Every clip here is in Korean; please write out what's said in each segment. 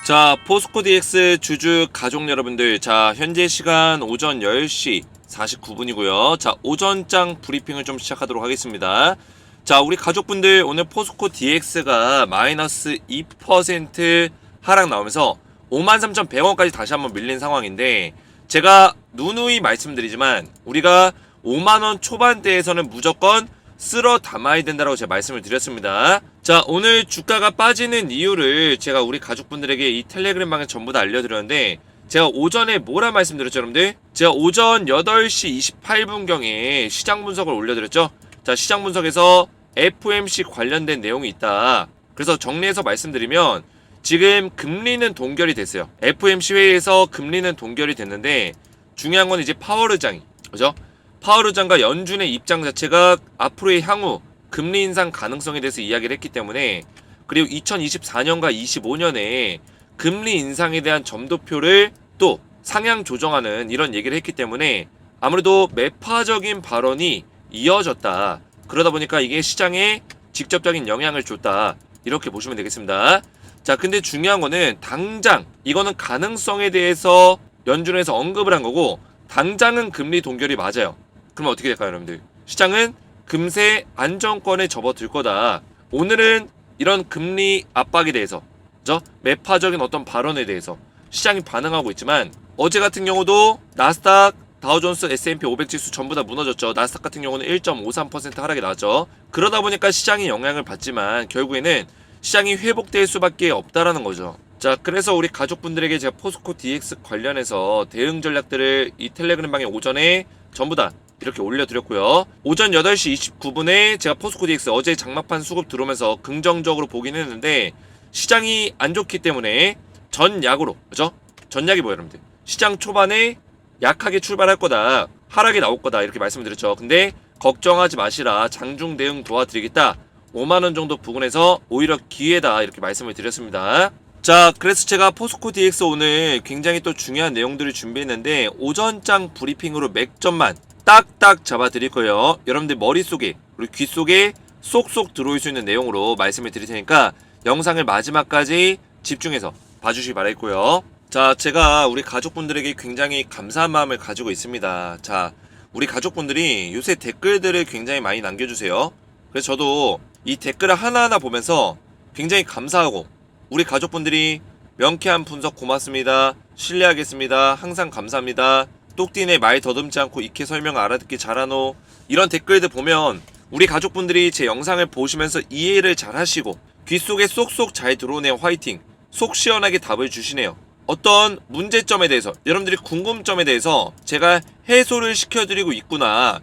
자, 포스코 DX 주주 가족 여러분들, 자, 현재 시간 오전 10시 49분이고요. 자, 오전장 브리핑을 좀 시작하도록 하겠습니다. 자, 우리 가족분들, 오늘 포스코 DX가 마이너스 2% 하락 나오면서 53,100원까지 다시 한번 밀린 상황인데, 제가 누누이 말씀드리지만 우리가 5만원 초반대에서는 무조건 쓸어 담아야 된다라고 제가 말씀을 드렸습니다. 자, 오늘 주가가 빠지는 이유를 제가 우리 가족분들에게 이 텔레그램 방에 전부 다 알려드렸는데, 제가 오전에 뭐라 말씀드렸죠, 여러분들? 제가 오전 8시 28분경에 시장 분석을 올려드렸죠. 자, 시장 분석에서 FOMC 관련된 내용이 있다. 그래서 정리해서 말씀드리면, 지금 금리는 동결이 됐어요. FOMC 회의에서 금리는 동결이 됐는데, 중요한 건 이제 파월 의장이, 그죠? 파월 의장과 연준의 입장 자체가 앞으로의 향후 금리 인상 가능성에 대해서 이야기를 했기 때문에, 그리고 2024년과 25년에 금리 인상에 대한 점도표를 또 상향 조정하는 이런 얘기를 했기 때문에 아무래도 매파적인 발언이 이어졌다. 그러다 보니까 이게 시장에 직접적인 영향을 줬다. 이렇게 보시면 되겠습니다. 자, 근데 중요한 거는 당장 이거는 가능성에 대해서 연준에서 언급을 한 거고, 당장은 금리 동결이 맞아요. 그러면 어떻게 될까요, 여러분들? 시장은 금세 안정권에 접어들 거다. 오늘은 이런 금리 압박에 대해서, 그죠? 매파적인 어떤 발언에 대해서 시장이 반응하고 있지만, 어제 같은 경우도 나스닥, 다우존스, S&P 500 지수 전부 다 무너졌죠. 나스닥 같은 경우는 1.53% 하락이 나왔죠. 그러다 보니까 시장이 영향을 받지만 결국에는 시장이 회복될 수밖에 없다라는 거죠. 자, 그래서 우리 가족분들에게 제가 포스코 DX 관련해서 대응 전략들을 이 텔레그램 방에 오전에 전부 다 이렇게 올려드렸고요. 오전 8시 29분에 제가 포스코 DX 어제 장막판 수급 들어오면서 긍정적으로 보긴 했는데, 시장이 안 좋기 때문에 전약으로, 그죠? 전약이 뭐예요, 여러분들? 시장 초반에 약하게 출발할 거다, 하락이 나올 거다, 이렇게 말씀드렸죠. 근데 걱정하지 마시라, 장중 대응 도와드리겠다, 5만원 정도 부근에서 오히려 기회다, 이렇게 말씀을 드렸습니다. 자, 그래서 제가 포스코 DX 오늘 굉장히 또 중요한 내용들을 준비했는데, 오전장 브리핑으로 맥점만 딱딱 잡아 드릴 거예요. 여러분들 머릿속에, 그리고 귀 속에 쏙쏙 들어올 수 있는 내용으로 말씀을 드릴 테니까 영상을 마지막까지 집중해서 봐주시기 바라겠고요. 자, 제가 우리 가족분들에게 굉장히 감사한 마음을 가지고 있습니다. 자, 우리 가족분들이 요새 댓글들을 굉장히 많이 남겨주세요. 그래서 저도 이 댓글을 하나하나 보면서 굉장히 감사하고, 우리 가족분들이 명쾌한 분석 고맙습니다, 신뢰하겠습니다, 항상 감사합니다, 똑띠네 말 더듬지 않고 익히 설명 알아듣기 잘하노, 이런 댓글들 보면 우리 가족분들이 제 영상을 보시면서 이해를 잘 하시고 귀 속에 쏙쏙 잘 들어오네요. 화이팅. 속 시원하게 답을 주시네요. 어떤 문제점에 대해서, 여러분들이 궁금점에 대해서 제가 해소를 시켜드리고 있구나,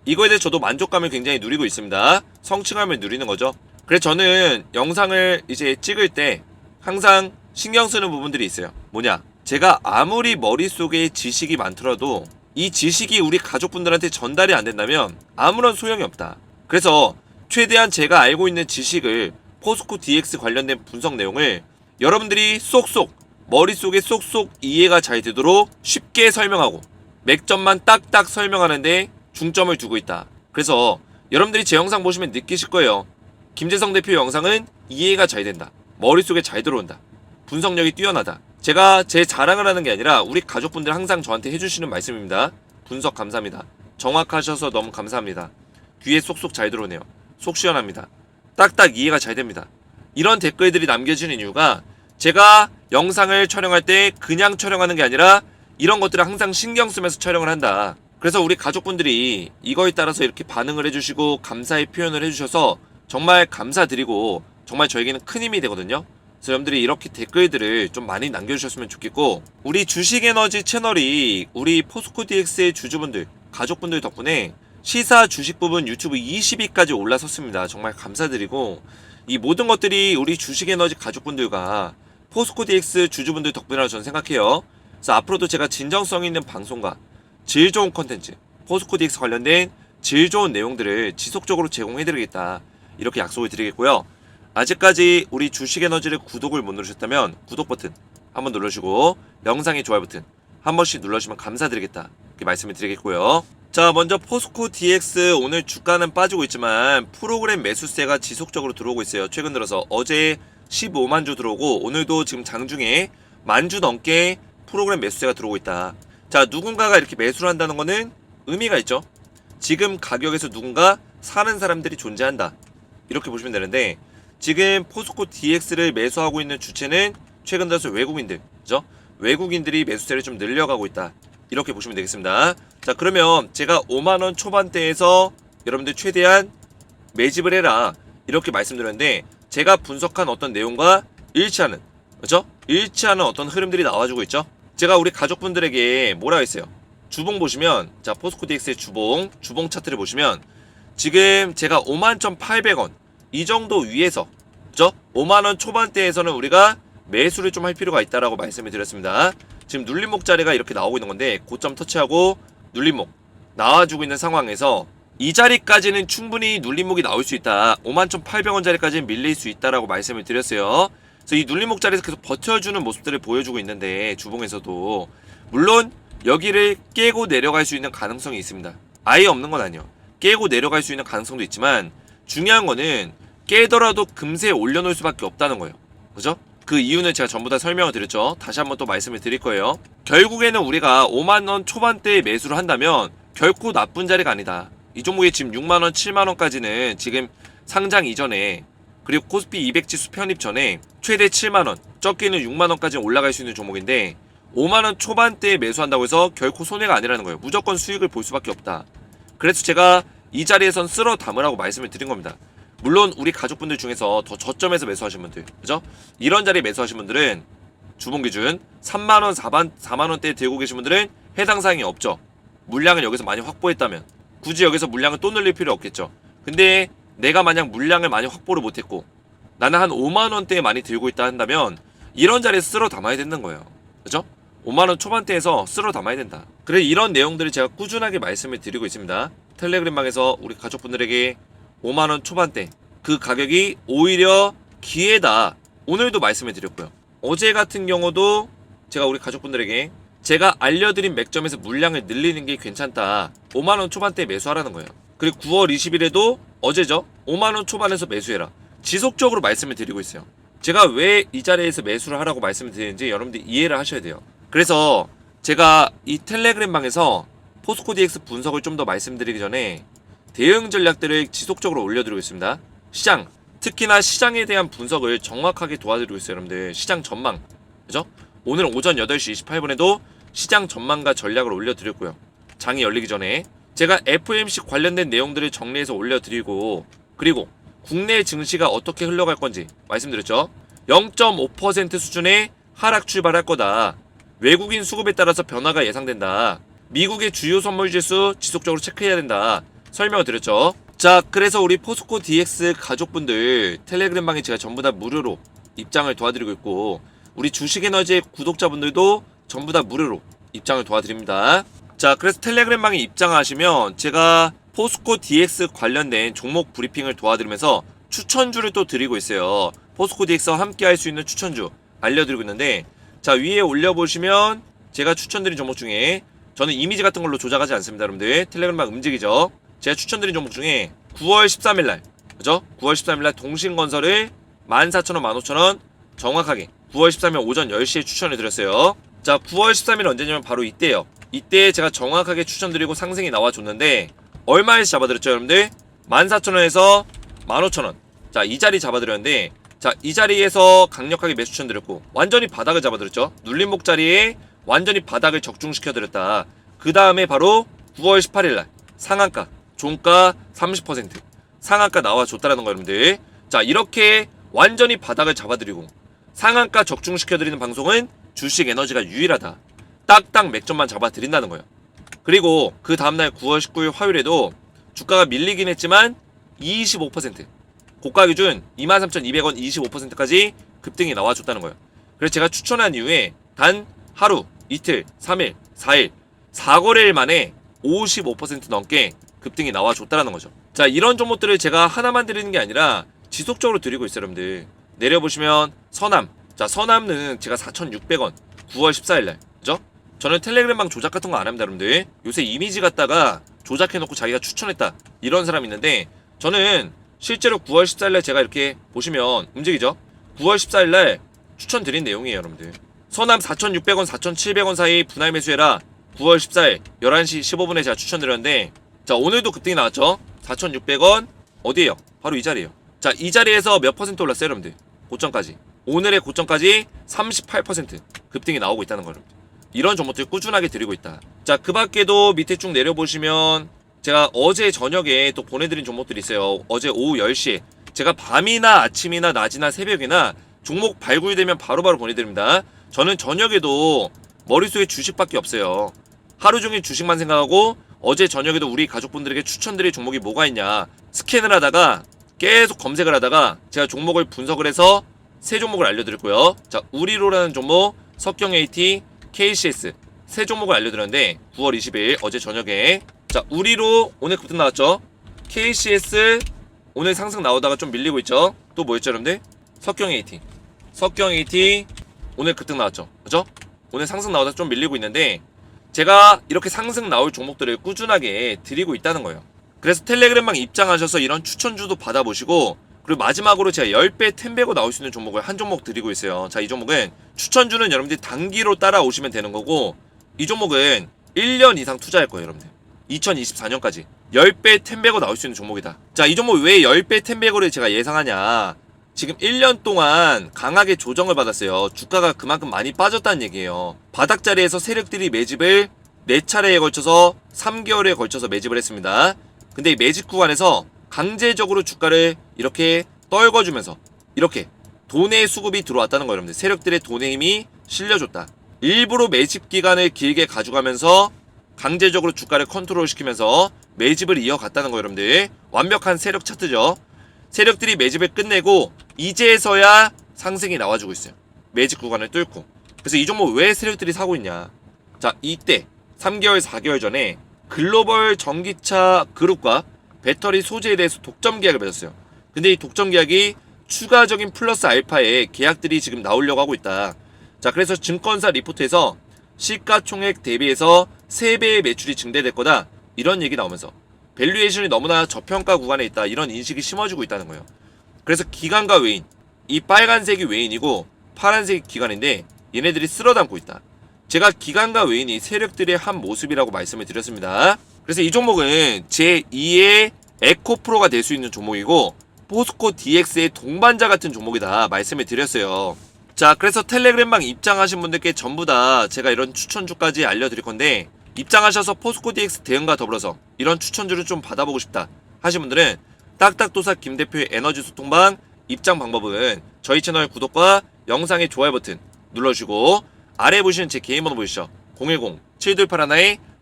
이거에 대해 저도 만족감을 굉장히 누리고 있습니다. 성취감을 누리는 거죠. 그래서 저는 영상을 이제 찍을 때 항상 신경 쓰는 부분들이 있어요. 뭐냐? 제가 아무리 머릿속에 지식이 많더라도 이 지식이 우리 가족분들한테 전달이 안 된다면 아무런 소용이 없다. 그래서 최대한 제가 알고 있는 지식을, 포스코 DX 관련된 분석 내용을 여러분들이 쏙쏙 머릿속에 쏙쏙 이해가 잘 되도록 쉽게 설명하고 맥점만 딱딱 설명하는데 중점을 두고 있다. 그래서 여러분들이 제 영상 보시면 느끼실 거예요. 김재성 대표 영상은 이해가 잘 된다, 머릿속에 잘 들어온다, 분석력이 뛰어나다. 제가 제 자랑을 하는 게 아니라 우리 가족분들 항상 저한테 해주시는 말씀입니다. 분석 감사합니다, 정확하셔서 너무 감사합니다, 귀에 쏙쏙 잘 들어오네요, 속 시원합니다, 딱딱 이해가 잘 됩니다. 이런 댓글들이 남겨지는 이유가, 제가 영상을 촬영할 때 그냥 촬영하는 게 아니라 이런 것들을 항상 신경 쓰면서 촬영을 한다. 그래서 우리 가족분들이 이거에 따라서 이렇게 반응을 해주시고 감사의 표현을 해주셔서 정말 감사드리고, 정말 저에게는 큰 힘이 되거든요. 그래서 여러분들이 이렇게 댓글들을 좀 많이 남겨주셨으면 좋겠고, 우리 주식에너지 채널이 우리 포스코 DX의 주주분들, 가족분들 덕분에 시사 주식 부분 유튜브 20위까지 올라섰습니다. 정말 감사드리고, 이 모든 것들이 우리 주식에너지 가족분들과 포스코 DX 주주분들 덕분이라고 저는 생각해요. 그래서 앞으로도 제가 진정성 있는 방송과 질 좋은 컨텐츠, 포스코 DX 관련된 질 좋은 내용들을 지속적으로 제공해드리겠다, 이렇게 약속을 드리겠고요. 아직까지 우리 주식에너지를 구독을 못 누르셨다면 구독 버튼 한번 눌러주시고, 영상의 좋아요 버튼 한 번씩 눌러주시면 감사드리겠다, 이렇게 말씀을 드리겠고요. 자, 먼저 포스코 DX 오늘 주가는 빠지고 있지만 프로그램 매수세가 지속적으로 들어오고 있어요. 최근 들어서 어제 15만 주 들어오고 오늘도 지금 장중에 10,000주 넘게 프로그램 매수세가 들어오고 있다. 자, 누군가가 이렇게 매수를 한다는 거는 의미가 있죠. 지금 가격에서 누군가 사는 사람들이 존재한다. 이렇게 보시면 되는데 지금 포스코 DX를 매수하고 있는 주체는 최근 들어서 외국인들, 그죠? 외국인들이 매수세를 좀 늘려가고 있다. 이렇게 보시면 되겠습니다. 자, 그러면 제가 5만원 초반대에서 여러분들 최대한 매집을 해라. 이렇게 말씀드렸는데 제가 분석한 어떤 내용과 일치하는, 그죠? 일치하는 어떤 흐름들이 나와주고 있죠. 제가 우리 가족분들에게 뭐라 했어요? 주봉 보시면, 자, 포스코 DX의 주봉 차트를 보시면 지금 제가 51,800원 이 정도 위에서, 그죠? 5만원 초반대에서는 우리가 매수를 좀 할 필요가 있다라고 말씀을 드렸습니다. 지금 눌림목 자리가 이렇게 나오고 있는 건데 고점 터치하고 눌림목 나와주고 있는 상황에서 이 자리까지는 충분히 눌림목이 나올 수 있다. 51,800원 자리까지는 밀릴 수 있다라고 말씀을 드렸어요. 그래서 이 눌림목 자리에서 계속 버텨주는 모습들을 보여주고 있는데 주봉에서도 물론 여기를 깨고 내려갈 수 있는 가능성이 있습니다. 아예 없는 건 아니에요. 깨고 내려갈 수 있는 가능성도 있지만 중요한 거는 깨더라도 금세 올려놓을 수밖에 없다는 거예요. 그죠? 그 이유는 제가 전부 다 설명을 드렸죠. 다시 한번 또 말씀을 드릴 거예요. 결국에는 우리가 5만원 초반대에 매수를 한다면 결코 나쁜 자리가 아니다. 이 종목이 지금 6만원, 7만원까지는 지금 상장 이전에 그리고 코스피 200 지수 편입 전에 최대 7만원, 적게는 6만원까지 올라갈 수 있는 종목인데 5만원 초반대에 매수한다고 해서 결코 손해가 아니라는 거예요. 무조건 수익을 볼 수밖에 없다. 그래서 제가 이 자리에선 쓸어 담으라고 말씀을 드린 겁니다. 물론 우리 가족분들 중에서 더 저점에서 매수하신 분들, 그죠? 이런 자리에 매수하신 분들은 주봉 기준 3만원, 4만원대에 들고 계신 분들은 해당 사항이 없죠. 물량을 여기서 많이 확보했다면 굳이 여기서 물량을 또 늘릴 필요 없겠죠. 근데 내가 만약 물량을 많이 확보를 못했고 나는 한 5만원대에 많이 들고 있다 한다면 이런 자리에서 쓸어 담아야 되는 거예요. 그죠? 5만원 초반대에서 쓸어 담아야 된다. 그래 이런 내용들을 제가 꾸준하게 말씀을 드리고 있습니다. 텔레그램방에서 우리 가족분들에게 5만원 초반대 그 가격이 오히려 기회다. 오늘도 말씀을 드렸고요. 어제 같은 경우도 제가 우리 가족분들에게 제가 알려드린 맥점에서 물량을 늘리는 게 괜찮다. 5만원 초반대에 매수하라는 거예요. 그리고 9월 20일에도 어제죠. 5만원 초반에서 매수해라. 지속적으로 말씀을 드리고 있어요. 제가 왜 이 자리에서 매수를 하라고 말씀을 드리는지 여러분들이 이해를 하셔야 돼요. 그래서 제가 이 텔레그램 방에서 포스코 DX 분석을 좀 더 말씀드리기 전에 대응 전략들을 지속적으로 올려드리고 있습니다. 시장, 특히나 시장에 대한 분석을 정확하게 도와드리고 있어요. 여러분들 시장 전망, 그죠? 오늘 오전 8시 28분에도 시장 전망과 전략을 올려드렸고요. 장이 열리기 전에 제가 FOMC 관련된 내용들을 정리해서 올려드리고 그리고 국내 증시가 어떻게 흘러갈 건지 말씀드렸죠. 0.5% 수준의 하락 출발할 거다. 외국인 수급에 따라서 변화가 예상된다. 미국의 주요 선물 지수 지속적으로 체크해야 된다. 설명을 드렸죠. 자, 그래서 우리 포스코 DX 가족분들 텔레그램방에 제가 전부 다 무료로 입장을 도와드리고 있고 우리 주식에너지 구독자분들도 전부 다 무료로 입장을 도와드립니다. 자, 그래서 텔레그램방에 입장하시면 제가 포스코 DX 관련된 종목 브리핑을 도와드리면서 추천주를 또 드리고 있어요. 포스코 DX와 함께 할 수 있는 추천주 알려드리고 있는데 자, 위에 올려보시면 제가 추천드린 종목 중에 저는 이미지 같은 걸로 조작하지 않습니다. 여러분들 텔레그램방 움직이죠. 제가 추천드린 종목 중에 9월 13일날 그죠? 9월 13일날 동신건설을 14,000원, 15,000원 정확하게 9월 13일 오전 10시에 추천을 드렸어요. 자, 9월 13일 언제냐면 바로 이때예요. 이때 제가 정확하게 추천드리고 상승이 나와줬는데 얼마에서 잡아드렸죠 여러분들? 14,000원에서 15,000원. 자, 이 자리 잡아드렸는데 자, 이 자리에서 강력하게 매수 추천드렸고 완전히 바닥을 잡아드렸죠. 눌림목 자리에 완전히 바닥을 적중시켜드렸다. 그 다음에 바로 9월 18일날 상한가 종가 30% 상한가 나와줬다라는 거 여러분들. 자, 이렇게 완전히 바닥을 잡아드리고 상한가 적중시켜드리는 방송은 주식에너지가 유일하다. 딱딱 맥점만 잡아드린다는 거예요. 그리고 그 다음날 9월 19일 화요일에도 주가가 밀리긴 했지만 25% 고가 기준 23,200원 25%까지 급등이 나와줬다는 거예요. 그래서 제가 추천한 이후에 단 하루, 이틀, 3일, 4일 4거래일 만에 55% 넘게 급등이 나와줬다는 거죠. 자, 이런 종목들을 제가 하나만 드리는 게 아니라 지속적으로 드리고 있어요. 여러분들 내려보시면 서남, 자, 서남은 제가 4,600원 9월 14일날 그죠? 저는 텔레그램방 조작 같은 거 안 합니다. 여러분들 요새 이미지 갖다가 조작해놓고 자기가 추천했다 이런 사람 있는데 저는 실제로 9월 14일날 제가 이렇게 보시면 움직이죠? 9월 14일날 추천드린 내용이에요 여러분들. 서남 4,600원 4,700원 사이 분할 매수해라. 9월 14일 11시 15분에 제가 추천드렸는데 자 오늘도 급등이 나왔죠. 4,600원 어디에요? 바로 이 자리에요. 자 이 자리에서 몇 퍼센트 올랐어요 여러분들? 고점까지 오늘의 고점까지 38% 급등이 나오고 있다는 거예요. 이런 종목들 꾸준하게 드리고 있다. 자 그 밖에도 밑에 쭉 내려보시면 제가 어제 저녁에 또 보내드린 종목들이 있어요. 어제 오후 10시에 제가 밤이나 아침이나 낮이나 새벽이나 종목 발굴되면 바로바로 보내드립니다. 저는 저녁에도 머릿속에 주식밖에 없어요. 하루 종일 주식만 생각하고 어제 저녁에도 우리 가족분들에게 추천드릴 종목이 뭐가 있냐 스캔을 하다가 계속 검색을 하다가 제가 종목을 분석을 해서 세 종목을 알려드렸고요. 자 우리로라는 종목, 석경 AT, KCS 세 종목을 알려드렸는데 9월 20일 어제 저녁에 자 우리로 오늘 급등 나왔죠. KCS 오늘 상승 나오다가 좀 밀리고 있죠. 또 뭐였죠 여러분들? 석경 AT 오늘 급등 나왔죠. 그죠? 오늘 상승 나오다가 좀 밀리고 있는데 제가 이렇게 상승 나올 종목들을 꾸준하게 드리고 있다는 거예요. 그래서 텔레그램방 입장하셔서 이런 추천주도 받아보시고 그리고 마지막으로 제가 10배 10배고 나올 수 있는 종목을 한 종목 드리고 있어요. 자 이 종목은 추천주는 여러분들이 단기로 따라오시면 되는 거고 이 종목은 1년 이상 투자할 거예요 여러분들. 2024년까지 10배 10배고 나올 수 있는 종목이다. 자 이 종목 왜 10배 10배고를 제가 예상하냐 지금 1년 동안 강하게 조정을 받았어요. 주가가 그만큼 많이 빠졌다는 얘기예요. 바닥자리에서 세력들이 매집을 4차례에 걸쳐서 3개월에 걸쳐서 매집을 했습니다. 근데 이 매집 구간에서 강제적으로 주가를 이렇게 떨궈주면서 이렇게 돈의 수급이 들어왔다는 거예요 여러분들. 세력들의 돈의 힘이 실려줬다. 일부러 매집 기간을 길게 가져가면서 강제적으로 주가를 컨트롤 시키면서 매집을 이어갔다는 거예요 여러분들. 완벽한 세력 차트죠. 세력들이 매집을 끝내고 이제서야 상승이 나와주고 있어요. 매집 구간을 뚫고. 그래서 이 종목 왜 세력들이 사고 있냐. 자 이때 3개월 4개월 전에 글로벌 전기차 그룹과 배터리 소재에 대해서 독점 계약을 맺었어요. 근데 이 독점 계약이 추가적인 플러스 알파의 계약들이 지금 나오려고 하고 있다. 자 그래서 증권사 리포트에서 시가총액 대비해서 3배의 매출이 증대될 거다 이런 얘기 나오면서 밸류에이션이 너무나 저평가 구간에 있다 이런 인식이 심어지고 있다는 거예요. 그래서 기관과 외인 이 빨간색이 외인이고 파란색이 기관인데 얘네들이 쓸어담고 있다. 제가 기관과 외인이 세력들의 한 모습이라고 말씀을 드렸습니다. 그래서 이 종목은 제2의 에코프로가 될 수 있는 종목이고 포스코 DX의 동반자 같은 종목이다 말씀을 드렸어요. 자 그래서 텔레그램방 입장하신 분들께 전부 다 제가 이런 추천주까지 알려드릴 건데 입장하셔서 포스코 DX 대응과 더불어서 이런 추천주를 좀 받아보고 싶다 하신 분들은 딱딱도사 김대표의 에너지 소통방 입장 방법은 저희 채널 구독과 영상의 좋아요 버튼 눌러주시고 아래 보시는 제 개인 번호 보이시죠?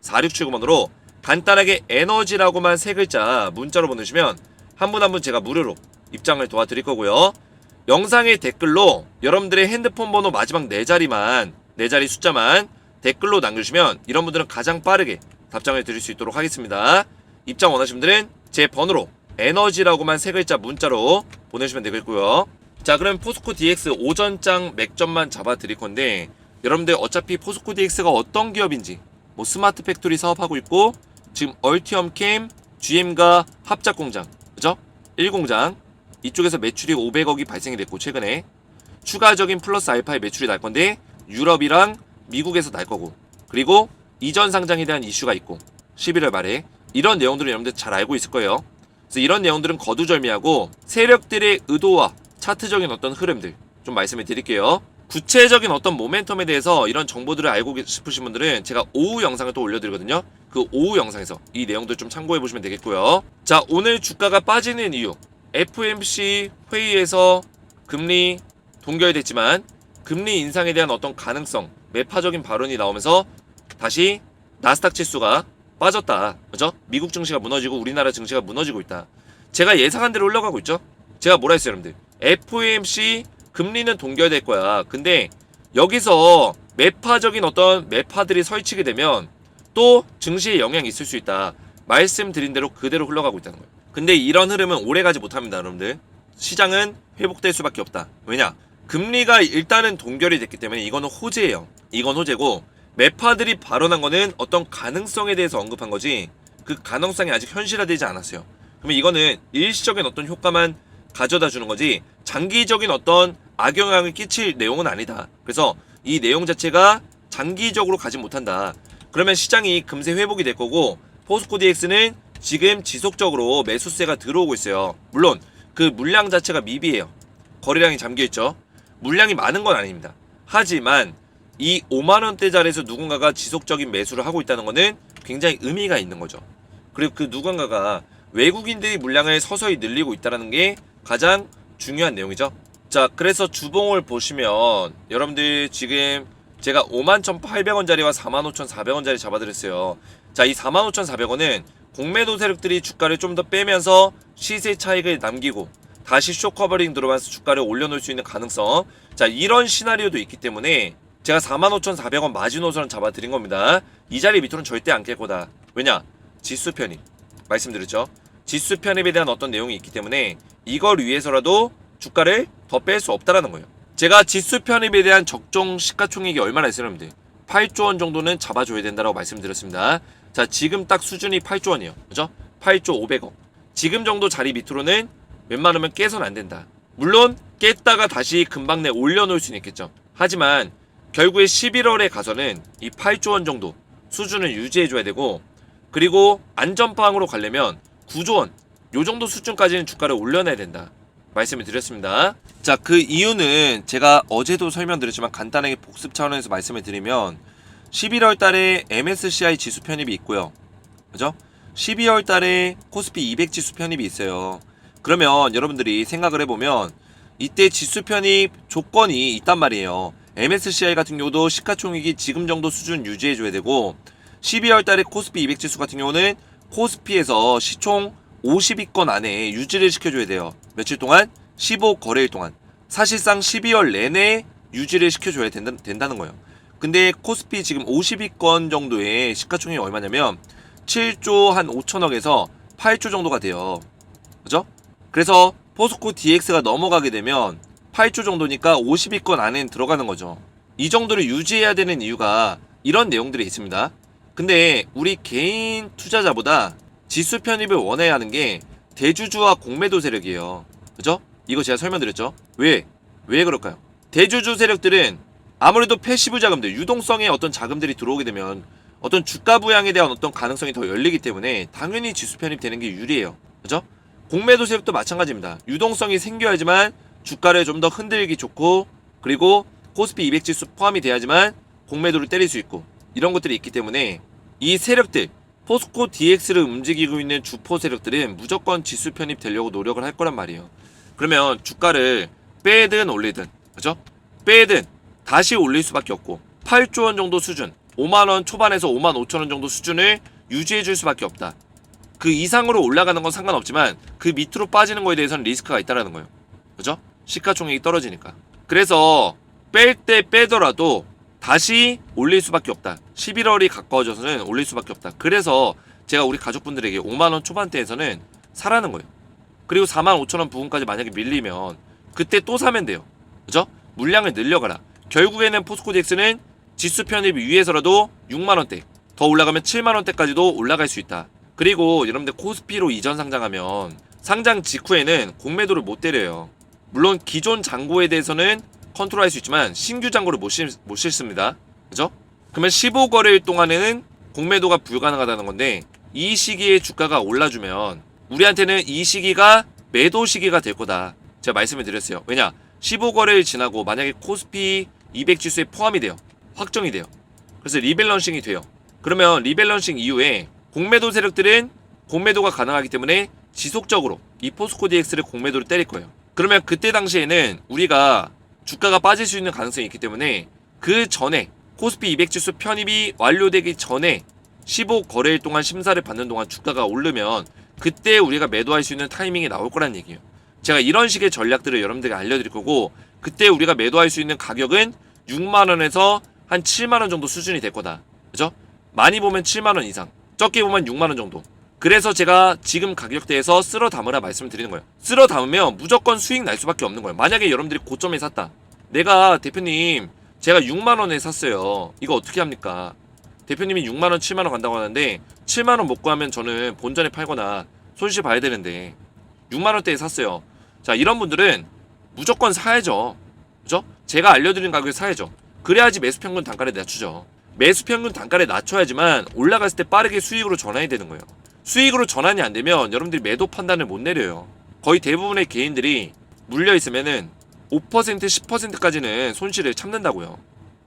010-7281-4679번으로 간단하게 에너지라고만 3글자 문자로 보내주시면 한 분 한 분 제가 무료로 입장을 도와드릴 거고요. 영상의 댓글로 여러분들의 핸드폰 번호 마지막 4자리 숫자만 댓글로 남겨주시면 이런 분들은 가장 빠르게 답장을 드릴 수 있도록 하겠습니다. 입장 원하시는 분들은 제 번호로 에너지라고만 3글자 문자로 보내주시면 되겠고요. 자 그럼 포스코 DX 오전장 맥점만 잡아 드릴 건데 여러분들 어차피 포스코 DX가 어떤 기업인지 뭐 스마트 팩토리 사업하고 있고 지금 얼티엄캠 GM과 합작공장 그죠? 1공장 이쪽에서 매출이 500억이 발생이 됐고 최근에 추가적인 플러스 알파의 매출이 날 건데 유럽이랑 미국에서 날 거고 그리고 이전 상장에 대한 이슈가 있고 11월 말에 이런 내용들은 여러분들 잘 알고 있을 거예요. 그래서 이런 내용들은 거두절미하고 세력들의 의도와 차트적인 어떤 흐름들 좀 말씀을 드릴게요. 구체적인 어떤 모멘텀에 대해서 이런 정보들을 알고 싶으신 분들은 제가 오후 영상을 또 올려드리거든요. 그 오후 영상에서 이 내용들 좀 참고해 보시면 되겠고요. 자 오늘 주가가 빠지는 이유 FOMC 회의에서 금리 동결됐지만 금리 인상에 대한 어떤 가능성 매파적인 발언이 나오면서 다시 나스닥 지수가 빠졌다. 그죠? 미국 증시가 무너지고 우리나라 증시가 무너지고 있다. 제가 예상한 대로 흘러가고 있죠. 제가 뭐라 했어요 여러분들. FOMC 금리는 동결될 거야. 근데 여기서 매파적인 어떤 매파들이 설치게 되면 또 증시에 영향이 있을 수 있다. 말씀드린 대로 그대로 흘러가고 있다는 거예요. 근데 이런 흐름은 오래가지 못합니다 여러분들. 시장은 회복될 수밖에 없다. 왜냐? 금리가 일단은 동결이 됐기 때문에 이거는 호재예요. 이건 호재고 매파들이 발언한 거는 어떤 가능성에 대해서 언급한 거지 그 가능성이 아직 현실화되지 않았어요. 그러면 이거는 일시적인 어떤 효과만 가져다 주는 거지 장기적인 어떤 악영향을 끼칠 내용은 아니다. 그래서 이 내용 자체가 장기적으로 가지 못한다. 그러면 시장이 금세 회복이 될 거고 포스코 DX는 지금 지속적으로 매수세가 들어오고 있어요. 물론 그 물량 자체가 미비해요. 거래량이 잠겨있죠. 물량이 많은 건 아닙니다. 하지만 이 5만원대자리에서 누군가가 지속적인 매수를 하고 있다는 것은 굉장히 의미가 있는 거죠. 그리고 그 누군가가 외국인들이 물량을 서서히 늘리고 있다는 게 가장 중요한 내용이죠. 자, 그래서 주봉을 보시면 여러분들 지금 제가 51,800원짜리와 45,400원짜리 잡아드렸어요. 자, 이 45,400원은 공매도 세력들이 주가를 좀 더 빼면서 시세 차익을 남기고 다시 쇼커버링 들어가면서 주가를 올려놓을 수 있는 가능성, 자, 이런 시나리오도 있기 때문에 제가 45,400원 마지노선을 잡아드린 겁니다. 이 자리 밑으로는 절대 안 깰 거다. 왜냐? 지수 편입 말씀드렸죠. 지수 편입에 대한 어떤 내용이 있기 때문에 이걸 위해서라도 주가를 더 뺄 수 없다라는 거예요. 제가 지수 편입에 대한 적정 시가총액이 얼마나 있어요, 여러분들? 8조 원 정도는 잡아줘야 된다라고 말씀드렸습니다. 자, 지금 딱 수준이 8조 원이에요. 그죠? 8조 500억. 지금 정도 자리 밑으로는 웬만하면 깨서는 안 된다. 물론 깼다가 다시 금방 내 올려놓을 수는 있겠죠. 하지만 결국에 11월에 가서는 이 8조 원 정도 수준을 유지해줘야 되고, 그리고 안전빵으로 가려면 9조 원 요 정도 수준까지는 주가를 올려놔야 된다 말씀을 드렸습니다. 자, 그 이유는 제가 어제도 설명드렸지만 간단하게 복습 차원에서 말씀을 드리면 11월 달에 MSCI 지수 편입이 있고요. 그죠? 12월 달에 코스피 200 지수 편입이 있어요. 그러면 여러분들이 생각을 해보면 이때 지수 편입 조건이 있단 말이에요. MSCI 같은 경우도 시가총액이 지금 정도 수준 유지해줘야 되고, 12월 달에 코스피 200 지수 같은 경우는 코스피에서 시총 50위권 안에 유지를 시켜줘야 돼요. 며칠 동안? 15거래일 동안. 사실상 12월 내내 유지를 시켜줘야 된다는 거예요. 근데 코스피 지금 50위권 정도의 시가총액이 얼마냐면 7조 한 5천억에서 8조 정도가 돼요. 그죠? 그래서 포스코 DX가 넘어가게 되면 8조 정도니까 50위권 안에 들어가는 거죠. 이 정도를 유지해야 되는 이유가 이런 내용들이 있습니다. 근데 우리 개인 투자자보다 지수 편입을 원해야 하는 게 대주주와 공매도 세력이에요. 그죠? 이거 제가 설명드렸죠? 왜 그럴까요? 대주주 세력들은 아무래도 패시브 자금들, 유동성의 어떤 자금들이 들어오게 되면 어떤 주가 부양에 대한 어떤 가능성이 더 열리기 때문에 당연히 지수 편입되는 게 유리해요. 그죠? 공매도 세력도 마찬가지입니다. 유동성이 생겨야지만 주가를 좀 더 흔들기 좋고, 그리고 코스피 200 지수 포함이 돼야지만 공매도를 때릴 수 있고, 이런 것들이 있기 때문에 이 세력들, 포스코 DX를 움직이고 있는 주포 세력들은 무조건 지수 편입 되려고 노력을 할 거란 말이에요. 그러면 주가를 빼든 올리든, 그죠? 빼든 다시 올릴 수밖에 없고 8조 원 정도 수준, 5만원 초반에서 5만 5천원 정도 수준을 유지해 줄 수밖에 없다. 그 이상으로 올라가는 건 상관없지만 그 밑으로 빠지는 거에 대해서는 리스크가 있다라는 거예요. 그죠? 시가총액이 떨어지니까. 그래서 뺄 때 빼더라도 다시 올릴 수밖에 없다. 11월이 가까워져서는 올릴 수밖에 없다. 그래서 제가 우리 가족분들에게 5만원 초반대에서는 사라는 거예요. 그리고 4만 5천원 부분까지 만약에 밀리면 그때 또 사면 돼요. 그죠? 물량을 늘려가라. 결국에는 포스코 DX는 지수 편입 위에서라도 6만원대, 더 올라가면 7만원대까지도 올라갈 수 있다. 그리고 여러분들 코스피로 이전 상장하면 상장 직후에는 공매도를 못 때려요. 물론 기존 잔고에 대해서는 컨트롤할 수 있지만 신규 잔고를 못 실습니다. 그죠? 그러면 15거래일 동안에는 공매도가 불가능하다는 건데, 이 시기에 주가가 올라주면 우리한테는 이 시기가 매도 시기가 될 거다. 제가 말씀을 드렸어요. 왜냐? 15거래일 지나고 만약에 코스피 200 지수에 포함이 돼요. 확정이 돼요. 그래서 리밸런싱이 돼요. 그러면 리밸런싱 이후에 공매도 세력들은 공매도가 가능하기 때문에 지속적으로 이 포스코 DX를 공매도를 때릴 거예요. 그러면 그때 당시에는 우리가 주가가 빠질 수 있는 가능성이 있기 때문에 그 전에 코스피 200 지수 편입이 완료되기 전에 15거래일 동안 심사를 받는 동안 주가가 오르면 그때 우리가 매도할 수 있는 타이밍이 나올 거란 얘기예요. 제가 이런 식의 전략들을 여러분들에게 알려드릴 거고, 그때 우리가 매도할 수 있는 가격은 6만원에서 한 7만원 정도 수준이 될 거다. 그죠? 많이 보면 7만원 이상, 적게 보면 6만원 정도. 그래서 제가 지금 가격대에서 쓸어 담으라 말씀드리는 거예요. 쓸어 담으면 무조건 수익 날 수밖에 없는 거예요. 만약에 여러분들이 고점에 샀다. 내가 대표님 제가 6만원에 샀어요. 이거 어떻게 합니까? 대표님이 6만원 7만원 간다고 하는데 7만원 못 구하면 저는 본전에 팔거나 손실 봐야 되는데 6만원대에 샀어요. 자, 이런 분들은 무조건 사야죠. 그죠? 제가 알려드린 가격에 사야죠. 그래야지 매수평균 단가를 낮추죠. 매수평균 단가를 낮춰야지만 올라갔을 때 빠르게 수익으로 전환이 되는 거예요. 수익으로 전환이 안 되면 여러분들이 매도 판단을 못 내려요. 거의 대부분의 개인들이 물려 있으면은 5% 10%까지는 손실을 참는다고요.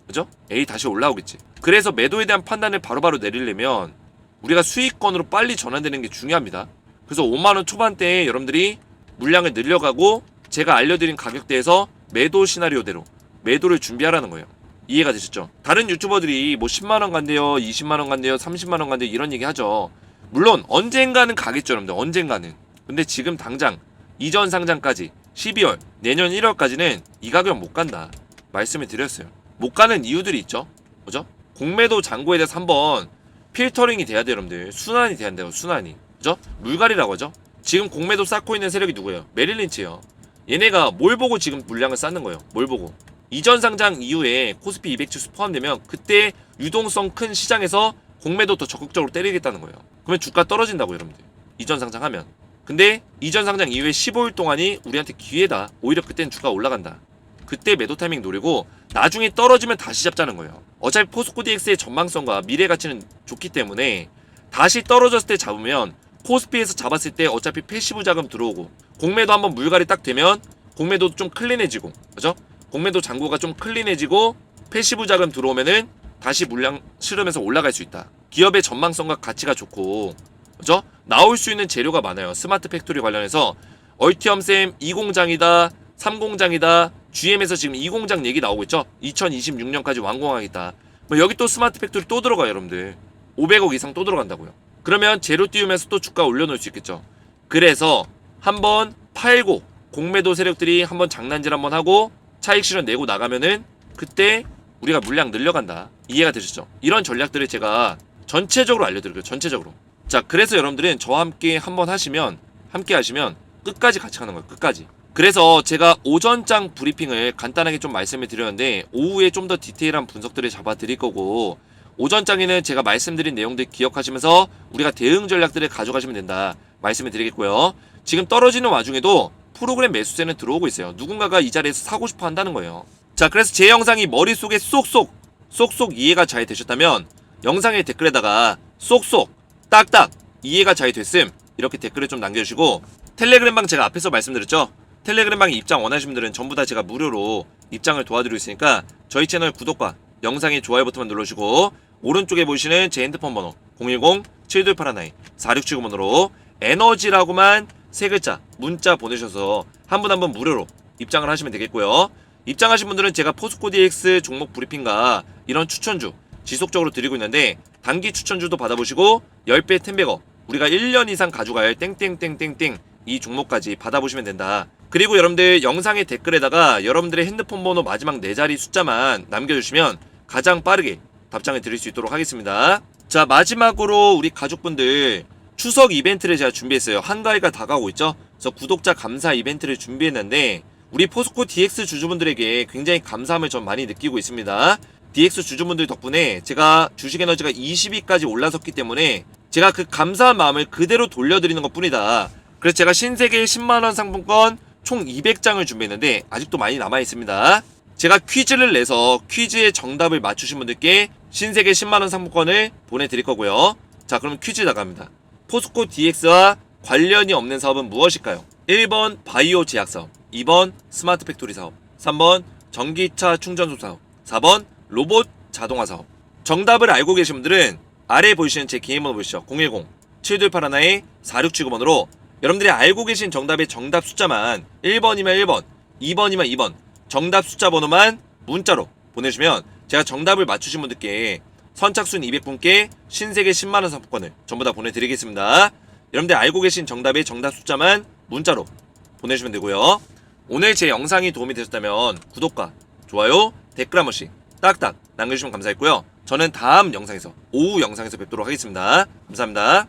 그죠? 에이 다시 올라오겠지. 그래서 매도에 대한 판단을 바로바로 내리려면 우리가 수익권으로 빨리 전환되는 게 중요합니다. 그래서 5만원 초반대에 여러분들이 물량을 늘려가고 제가 알려드린 가격대에서 매도 시나리오대로 매도를 준비하라는 거예요. 이해가 되셨죠? 다른 유튜버들이 뭐 10만원 간대요, 20만원 간대요, 30만원 간대요 이런 얘기 하죠. 물론 언젠가는 가겠죠 여러분들. 언젠가는. 근데 지금 당장 이전 상장까지 12월 내년 1월까지는 이 가격 못 간다 말씀을 드렸어요. 못 가는 이유들이 있죠. 그죠? 공매도 잔고에 대해서 한번 필터링이 돼야 돼요 여러분들. 순환이 돼야 돼요. 순환이. 그죠? 물갈이라고 하죠. 지금 공매도 쌓고 있는 세력이 누구예요? 메릴린치예요. 얘네가 뭘 보고 지금 물량을 쌓는 거예요? 뭘 보고? 이전 상장 이후에 코스피 200 지수 포함되면 그때 유동성 큰 시장에서 공매도 더 적극적으로 때리겠다는 거예요. 그러면 주가 떨어진다고 여러분들. 이전 상장하면. 근데 이전 상장 이후에 15일 동안이 우리한테 기회다. 오히려 그때는 주가 올라간다. 그때 매도 타이밍 노리고 나중에 떨어지면 다시 잡자는 거예요. 어차피 포스코 DX의 전망성과 미래 가치는 좋기 때문에 다시 떨어졌을 때 잡으면 코스피에서 잡았을 때 어차피 패시브 자금 들어오고 공매도 한번 물갈이 딱 되면 공매도 좀 클린해지고 그죠? 공매도 잔고가 좀 클린해지고 패시브 자금 들어오면은 다시 물량 실으면서 올라갈 수 있다. 기업의 전망성과 가치가 좋고 그죠? 나올 수 있는 재료가 많아요. 스마트 팩토리 관련해서 얼티엄쌤 2공장이다 3공장이다 GM에서 지금 2공장 얘기 나오고 있죠. 2026년까지 완공하겠다. 뭐 여기 또 스마트 팩토리 또 들어가요 여러분들. 500억 이상 또 들어간다고요. 그러면 재료 띄우면서 또 주가 올려놓을 수 있겠죠. 그래서 한번 팔고 공매도 세력들이 한번 장난질 한번 하고 차익 실현 내고 나가면은 그때 우리가 물량 늘려간다. 이해가 되셨죠? 이런 전략들을 제가 전체적으로 알려드릴게요. 전체적으로. 자, 그래서 여러분들은 저와 함께 한번 함께 하시면 끝까지 같이 가는 거예요. 끝까지. 그래서 제가 오전장 브리핑을 간단하게 좀 말씀을 드렸는데 오후에 좀 더 디테일한 분석들을 잡아 드릴 거고 오전장에는 제가 말씀드린 내용들 기억하시면서 우리가 대응 전략들을 가져가시면 된다 말씀을 드리겠고요. 지금 떨어지는 와중에도 프로그램 매수세는 들어오고 있어요. 누군가가 이 자리에서 사고 싶어 한다는 거예요. 자, 그래서 제 영상이 머릿속에 쏙쏙 이해가 잘 되셨다면 영상의 댓글에다가 쏙쏙 딱딱 이해가 잘 됐음 이렇게 댓글을 좀 남겨주시고 텔레그램방 제가 앞에서 말씀드렸죠. 텔레그램방에 입장 원하시는 분들은 전부 다 제가 무료로 입장을 도와드리고 있으니까 저희 채널 구독과 영상의 좋아요 버튼만 눌러주시고 오른쪽에 보이시는 제 핸드폰 번호 010-7281-4679번으로 에너지라고만 세 글자 문자 보내셔서 한 분 한 분 무료로 입장을 하시면 되겠고요. 입장하신 분들은 제가 포스코 DX 종목 브리핑과 이런 추천주 지속적으로 드리고 있는데 단기 추천주도 받아보시고 10배 10배거 우리가 1년 이상 가져갈 땡땡땡땡땡 이 종목까지 받아보시면 된다. 그리고 여러분들 영상의 댓글에다가 여러분들의 핸드폰 번호 마지막 4자리 숫자만 남겨주시면 가장 빠르게 답장을 드릴 수 있도록 하겠습니다. 자, 마지막으로 우리 가족분들 추석 이벤트를 제가 준비했어요. 한가위가 다가오고 있죠. 그래서 구독자 감사 이벤트를 준비했는데 우리 포스코 DX 주주분들에게 굉장히 감사함을 전 많이 느끼고 있습니다. DX 주주분들 덕분에 제가 주식에너지가 20위까지 올라섰기 때문에 제가 그 감사한 마음을 그대로 돌려드리는 것 뿐이다. 그래서 제가 신세계 10만원 상품권 총 200장을 준비했는데 아직도 많이 남아있습니다. 제가 퀴즈를 내서 퀴즈의 정답을 맞추신 분들께 신세계 10만원 상품권을 보내드릴 거고요. 자, 그럼 퀴즈 나갑니다. 포스코 DX와 관련이 없는 사업은 무엇일까요? 1번 바이오 제약 사업, 2번 스마트 팩토리 사업, 3번 전기차 충전소 사업, 4번 로봇 자동화 사업. 정답을 알고 계신 분들은 아래에 보이시는 제 개인번호 보시죠. 010-7281-4679번으로 여러분들이 알고 계신 정답의 정답 숫자만 1번이면 1번, 2번이면 2번 정답 숫자 번호만 문자로 보내주시면 제가 정답을 맞추신 분들께 선착순 200분께 신세계 10만원 상품권을 전부 다 보내드리겠습니다. 여러분들 알고 계신 정답의 정답 숫자만 문자로 보내주시면 되고요. 오늘 제 영상이 도움이 되셨다면 구독과 좋아요, 댓글 한 번씩 딱딱 남겨주시면 감사했고요. 저는 다음 영상에서 오후 영상에서 뵙도록 하겠습니다. 감사합니다.